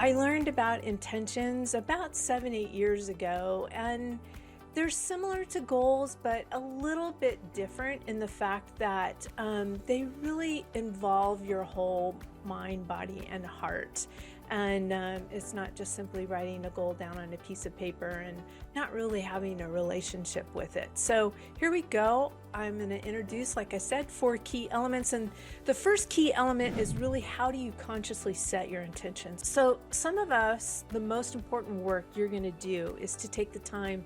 I learned about intentions about 7, 8 years ago, and they're similar to goals, but a little bit different in the fact that they really involve your whole mind, body, and heart. And it's not just simply writing a goal down on a piece of paper and not really having a relationship with it. So here we go. I'm going to introduce, like I said, 4 key elements. And the first key element is really, how do you consciously set your intentions? So some of us, the most important work you're going to do is to take the time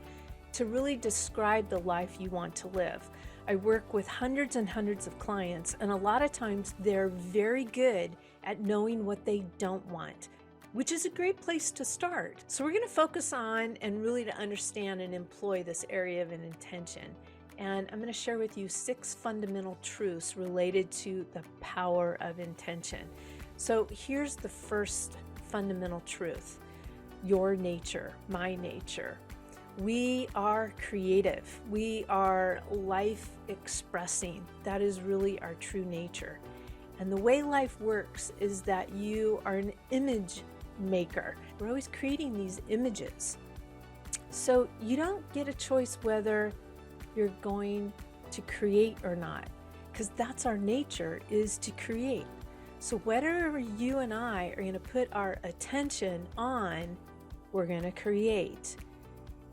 to really describe the life you want to live. I work with hundreds and hundreds of clients, and a lot of times they're very good at knowing what they don't want, which is a great place to start. So we're going to focus on and really to understand and employ this area of an intention. And I'm going to share with you 6 fundamental truths related to the power of intention. So here's the first fundamental truth: your nature, my nature. We are creative. We are life expressing. That is really our true nature. And the way life works is that you are an image maker. We're always creating these images. So you don't get a choice whether you're going to create or not, because that's our nature, is to create. So whatever you and I are going to put our attention on, we're going to create.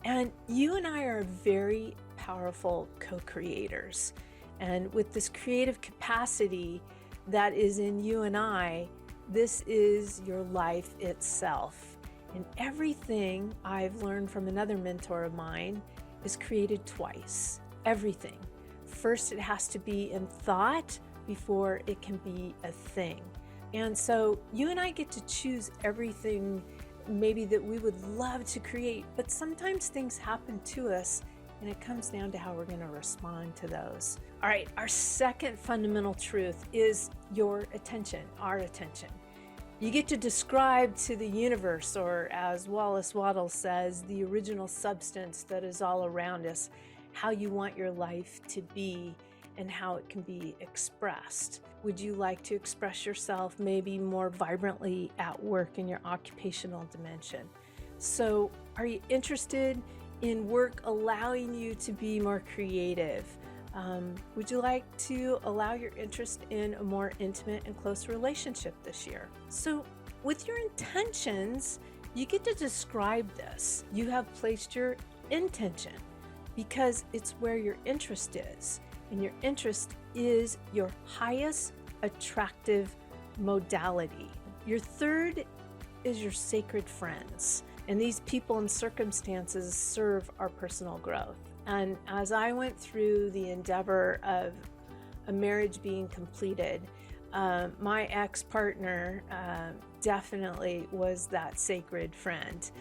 And you and I are very powerful co-creators. And with this creative capacity that is in you and I, this is your life itself. And everything I've learned from another mentor of mine is created twice. Everything. First, it has to be in thought before it can be a thing. And so you and I get to choose everything maybe that we would love to create, but sometimes things happen to us and it comes down to how we're going to respond to those. All right, our second fundamental truth is your attention, our attention. You get to describe to the universe, or as Wallace Wattles says, the original substance that is all around us, how you want your life to be and how it can be expressed. Would you like to express yourself maybe more vibrantly at work in your occupational dimension? So are you interested in work allowing you to be more creative? Would you like to allow your interest in a more intimate and close relationship this year? So with your intentions, you get to describe this. You have placed your intention because it's where your interest is. And your interest is your highest attractive modality. Your third is your sacred friends. And these people and circumstances serve our personal growth. And as I went through the endeavor of a marriage being completed, my ex-partner definitely was that sacred friend.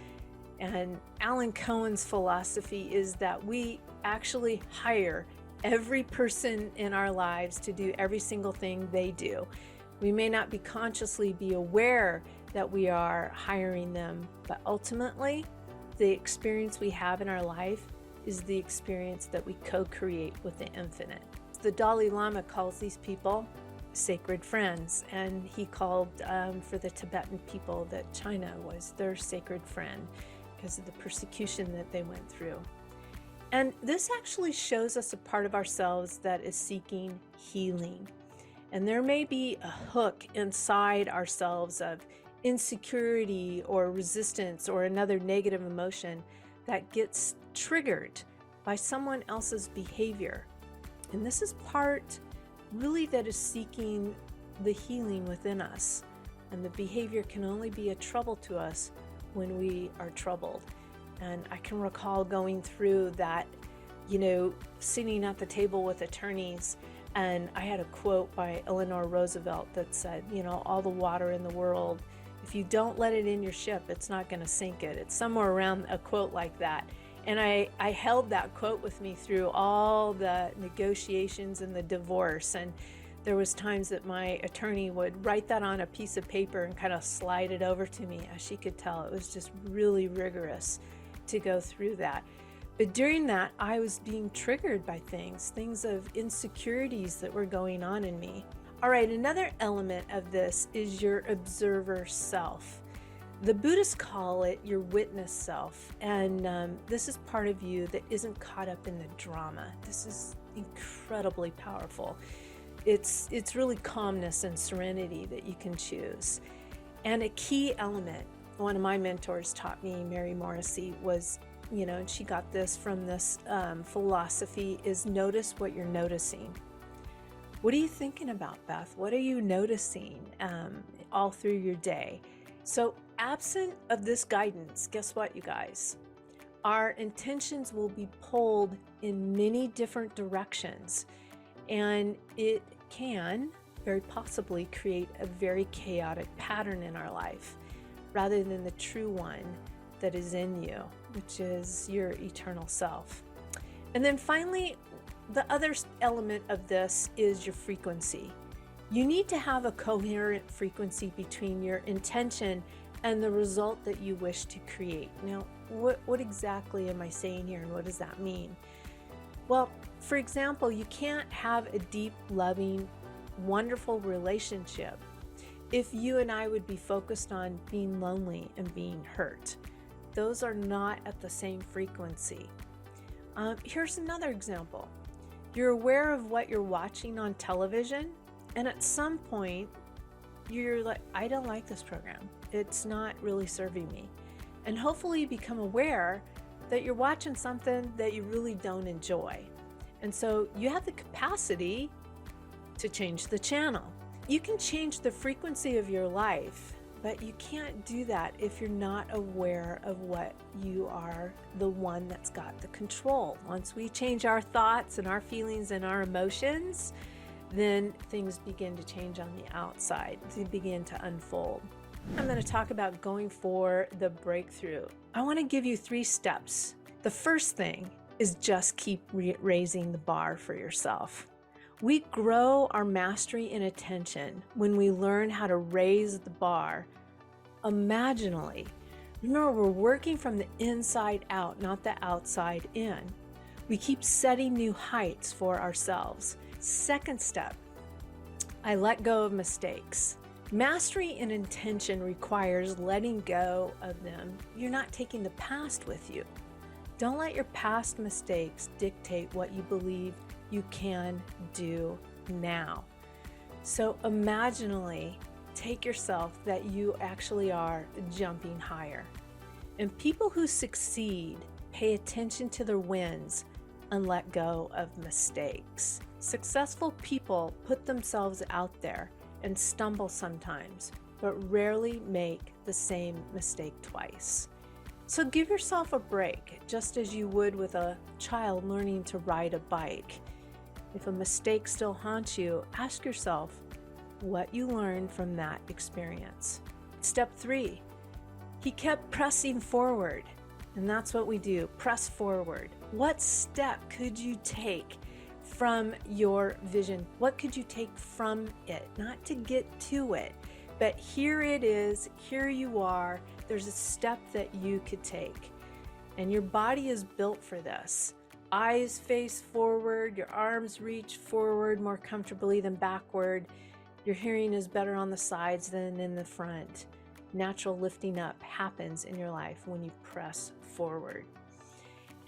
And Alan Cohen's philosophy is that we actually hire every person in our lives to do every single thing they do. We may not be consciously be aware that we are hiring them, but ultimately, the experience we have in our life is the experience that we co-create with the infinite. The Dalai Lama calls these people sacred friends, and he called for the Tibetan people that China was their sacred friend because of the persecution that they went through. And this actually shows us a part of ourselves that is seeking healing. And there may be a hook inside ourselves of insecurity or resistance or another negative emotion that gets triggered by someone else's behavior. And this is part really that is seeking the healing within us. And the behavior can only be a trouble to us when we are troubled. And I can recall going through that, sitting at the table with attorneys, and I had a quote by Eleanor Roosevelt that said, all the water in the world, if you don't let it in your ship, it's not going to sink it. It's somewhere around a quote like that. And I held that quote with me through all the negotiations and the divorce. And there was times that my attorney would write that on a piece of paper and kind of slide it over to me. As she could tell, it was just really rigorous to go through that. But during that, I was being triggered by things of insecurities that were going on in me. All right, another element of this is your observer self. The Buddhists call it your witness self, and this is part of you that isn't caught up in the drama. This is incredibly powerful. It's really calmness and serenity that you can choose. And a key element, one of my mentors taught me, Mary Morrissey, was, and she got this from this philosophy, is notice what you're noticing. What are you thinking about, Beth? What are you noticing all through your day? So absent of this guidance, guess what, you guys? Our intentions will be pulled in many different directions, and it can very possibly create a very chaotic pattern in our life rather than the true one that is in you, which is your eternal self. And then finally, the other element of this is your frequency. You need to have a coherent frequency between your intention and the result that you wish to create. Now, what exactly am I saying here, and what does that mean? Well, for example, you can't have a deep, loving, wonderful relationship if you and I would be focused on being lonely and being hurt. Those are not at the same frequency. Here's another example. You're aware of what you're watching on television, and at some point, you're like, I don't like this program. It's not really serving me. And hopefully you become aware that you're watching something that you really don't enjoy. And so you have the capacity to change the channel. You can change the frequency of your life, but you can't do that if you're not aware of what you are, the one that's got the control. Once we change our thoughts and our feelings and our emotions, then things begin to change on the outside. They begin to unfold. I'm going to talk about going for the breakthrough. I want to give you 3 steps. The first thing is just keep raising the bar for yourself. We grow our mastery and attention when we learn how to raise the bar imaginally. Remember, we're working from the inside out, not the outside in. We keep setting new heights for ourselves. Second step, I let go of mistakes. Mastery and intention requires letting go of them. You're not taking the past with you. Don't let your past mistakes dictate what you believe you can do now. So imaginally, take yourself that you actually are jumping higher. And people who succeed pay attention to their wins and let go of mistakes. Successful people put themselves out there and stumble sometimes, but rarely make the same mistake twice. So give yourself a break, just as you would with a child learning to ride a bike. If a mistake still haunts you, ask yourself what you learned from that experience. Step 3, he kept pressing forward. And that's what we do, press forward. What step could you take from your vision? What could you take from it? Not to get to it, but here it is, here you are. There's a step that you could take. And your body is built for this. Eyes face forward, your arms reach forward more comfortably than backward. Your hearing is better on the sides than in the front. Natural lifting up happens in your life when you press forward.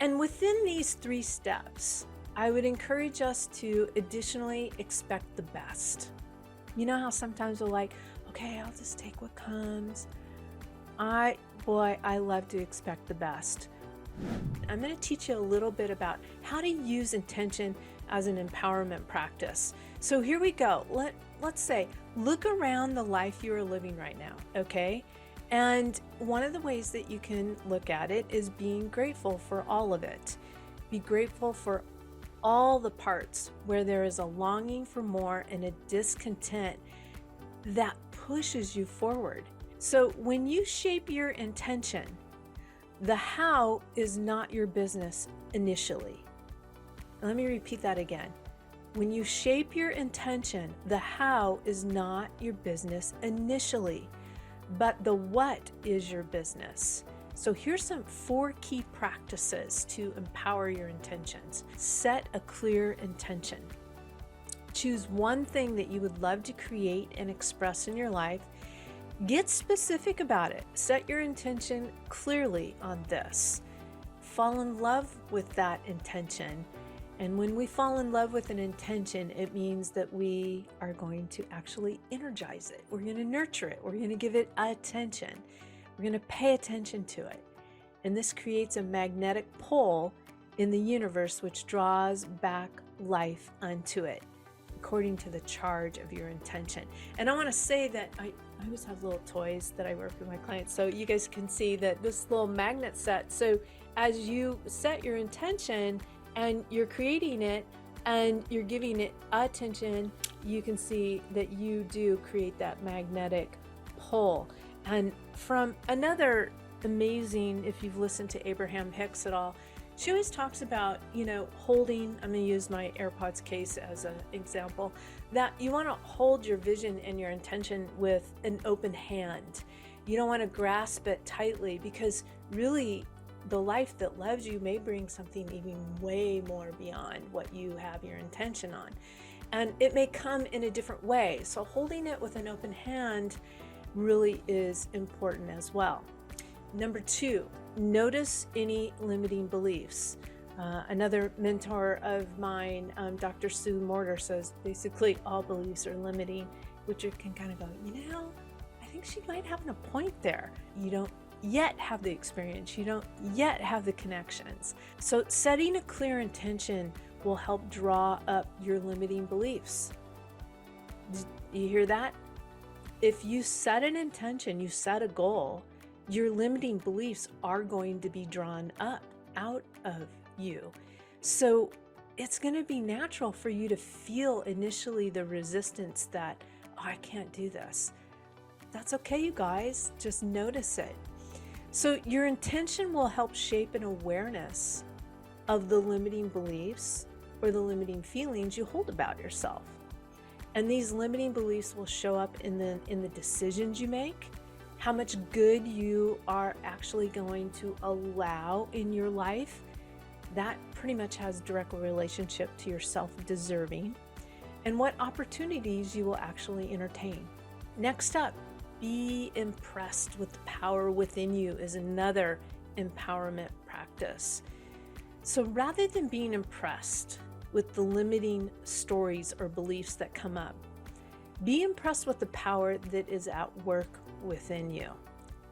And within these 3 steps, I would encourage us to additionally expect the best. You know how sometimes we're like, okay, I'll just take what comes. I love to expect the best. I'm going to teach you a little bit about how to use intention as an empowerment practice. So here we go. Let's say, look around the life you are living right now, okay? And one of the ways that you can look at it is being grateful for all of it. Be grateful for all the parts where there is a longing for more and a discontent that pushes you forward. So when you shape your intention, the how is not your business initially. Let me repeat that again. When you shape your intention, the how is not your business initially, but the what is your business. So here's some 4 key practices to empower your intentions. Set a clear intention. Choose one thing that you would love to create and express in your life. Get specific about it. Set your intention clearly on this. Fall in love with that intention. And when we fall in love with an intention, it means that we are going to actually energize it. We're going to nurture it. We're going to give it attention. We're going to pay attention to it. And this creates a magnetic pull in the universe, which draws back life unto it, according to the charge of your intention. And I want to say that I always have little toys that I work with my clients, so you guys can see that this little magnet set. So as you set your intention and you're creating it and you're giving it attention, you can see that you do create that magnetic pull. And from another amazing, if you've listened to Abraham Hicks at all, she always talks about, holding, I'm going to use my AirPods case as an example, that you want to hold your vision and your intention with an open hand. You don't want to grasp it tightly, because really the life that loves you may bring something even way more beyond what you have your intention on. And it may come in a different way. So holding it with an open hand really is important as well. Number 2, notice any limiting beliefs. Another mentor of mine, Dr. Sue Morter, says basically all beliefs are limiting, which you can kind of go, I think she might have a point there. You don't yet have the experience. You don't yet have the connections. So setting a clear intention will help draw up your limiting beliefs. You hear that? If you set an intention, you set a goal, your limiting beliefs are going to be drawn up out of you. So it's going to be natural for you to feel initially the resistance that, I can't do this. That's okay, you guys. Just notice it. So your intention will help shape an awareness of the limiting beliefs or the limiting feelings you hold about yourself. And these limiting beliefs will show up in the decisions you make, how much good you are actually going to allow in your life. That pretty much has direct relationship to your self-deserving, and what opportunities you will actually entertain. Next up, be impressed with the power within you is another empowerment practice. So rather than being impressed with the limiting stories or beliefs that come up, be impressed with the power that is at work within you.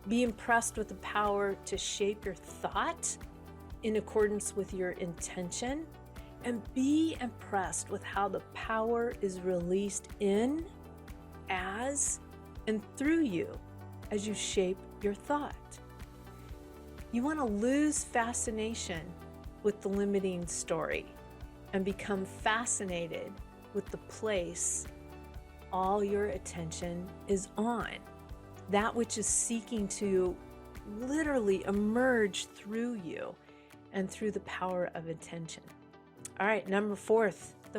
Be impressed with the power to shape your thought in accordance with your intention, and be impressed with how the power is released in, as, and through you as you shape your thought. You want to lose fascination with the limiting story and become fascinated with the place all your attention is on, that which is seeking to literally emerge through you and through the power of intention. All right, the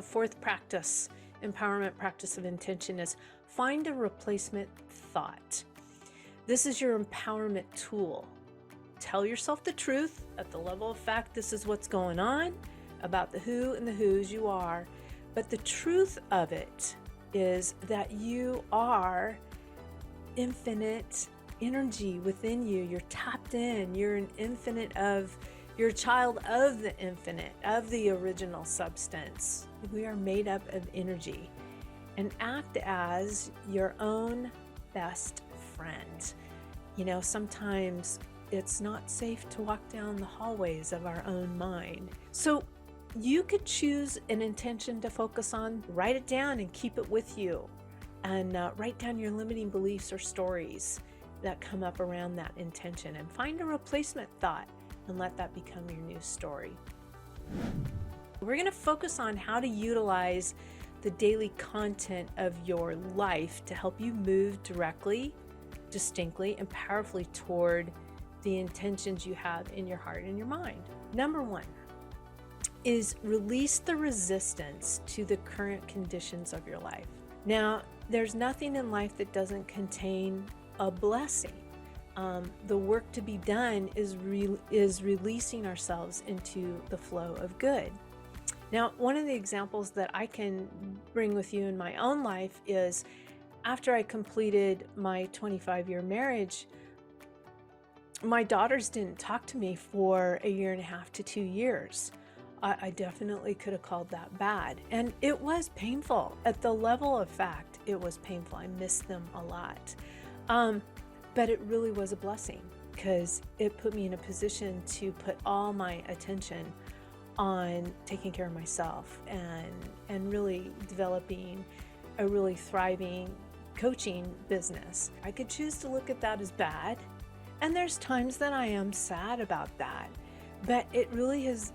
fourth practice, empowerment practice of intention, is find a replacement thought. This is your empowerment tool. Tell yourself the truth at the level of fact. This is what's going on about the who and the whose you are. But the truth of it is that you are infinite energy within you. You're tapped in. You're you're a child of the infinite, of the original substance. We are made up of energy, and act as your own best friend. Sometimes it's not safe to walk down the hallways of our own mind. So you could choose an intention to focus on, write it down and keep it with you, and write down your limiting beliefs or stories that come up around that intention, and find a replacement thought and let that become your new story. We're going to focus on how to utilize the daily content of your life to help you move directly, distinctly, and powerfully toward the intentions you have in your heart and your mind. Number 1 is release the resistance to the current conditions of your life. Now, there's nothing in life that doesn't contain a blessing. The work to be done is releasing ourselves into the flow of good. Now, one of the examples that I can bring with you in my own life is After I completed my 25-year marriage, my daughters didn't talk to me for a year and a half to 2 years. I definitely could have called that bad. And it was painful. At the level of fact, it was painful. I missed them a lot. But it really was a blessing because it put me in a position to put all my attention on taking care of myself and really developing a really thriving coaching business. I could choose to look at that as bad. And there's times that I am sad about that. But it really has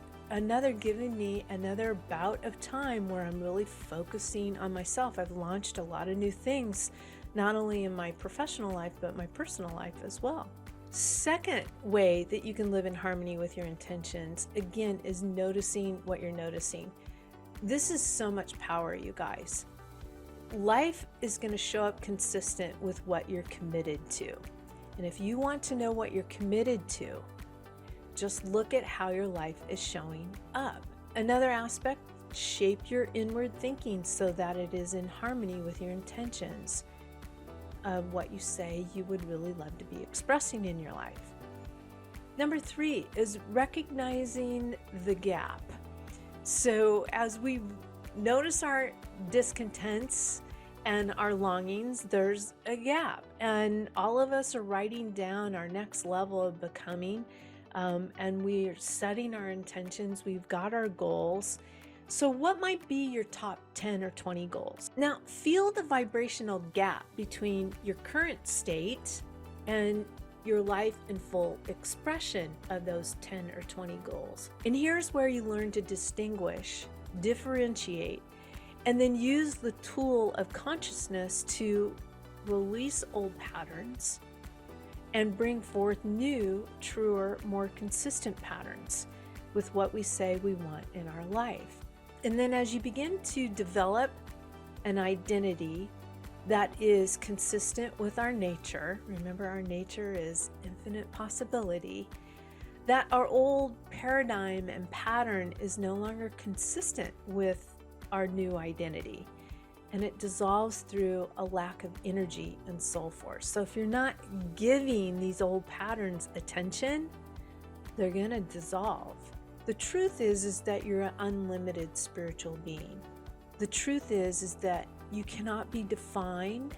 given me another bout of time where I'm really focusing on myself. I've launched a lot of new things, not only in my professional life, but my personal life as well. Second way that you can live in harmony with your intentions, again, is noticing what you're noticing. This is so much power, you guys. Life is going to show up consistent with what you're committed to. And if you want to know what you're committed to, just look at how your life is showing up. Another aspect, shape your inward thinking so that it is in harmony with your intentions of what you say you would really love to be expressing in your life. Number 3 is recognizing the gap. So as we notice our discontents and our longings, there's a gap. And all of us are writing down our next level of becoming. And we're setting our intentions. We've got our goals. So what might be your top 10 or 20 goals? Now, feel the vibrational gap between your current state and your life in full expression of those 10 or 20 goals. And here's where you learn to distinguish, differentiate, and then use the tool of consciousness to release old patterns and bring forth new, truer, more consistent patterns with what we say we want in our life. And then as you begin to develop an identity that is consistent with our nature, remember our nature is infinite possibility, that our old paradigm and pattern is no longer consistent with our new identity. And it dissolves through a lack of energy and soul force. So if you're not giving these old patterns attention, they're going to dissolve. The truth is that you're an unlimited spiritual being. The truth is that you cannot be defined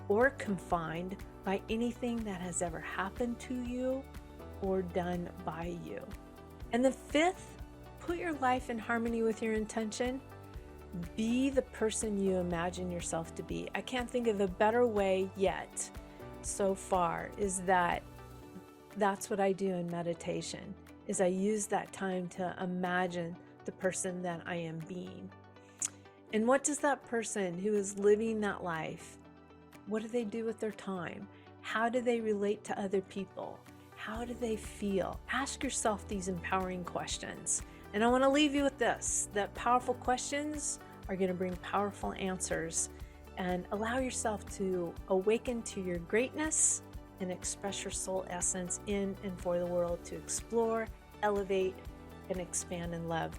or confined by anything that has ever happened to you or done by you. And the 5th, put your life in harmony with your intention. Be the person you imagine yourself to be. I can't think of a better way yet so far is that's what I do in meditation, is I use that time to imagine the person that I am being. And what does that person who is living that life, what do they do with their time? How do they relate to other people? How do they feel? Ask yourself these empowering questions. And I want to leave you with this, that powerful questions are going to bring powerful answers, and allow yourself to awaken to your greatness and express your soul essence in and for the world to explore, elevate, and expand in love.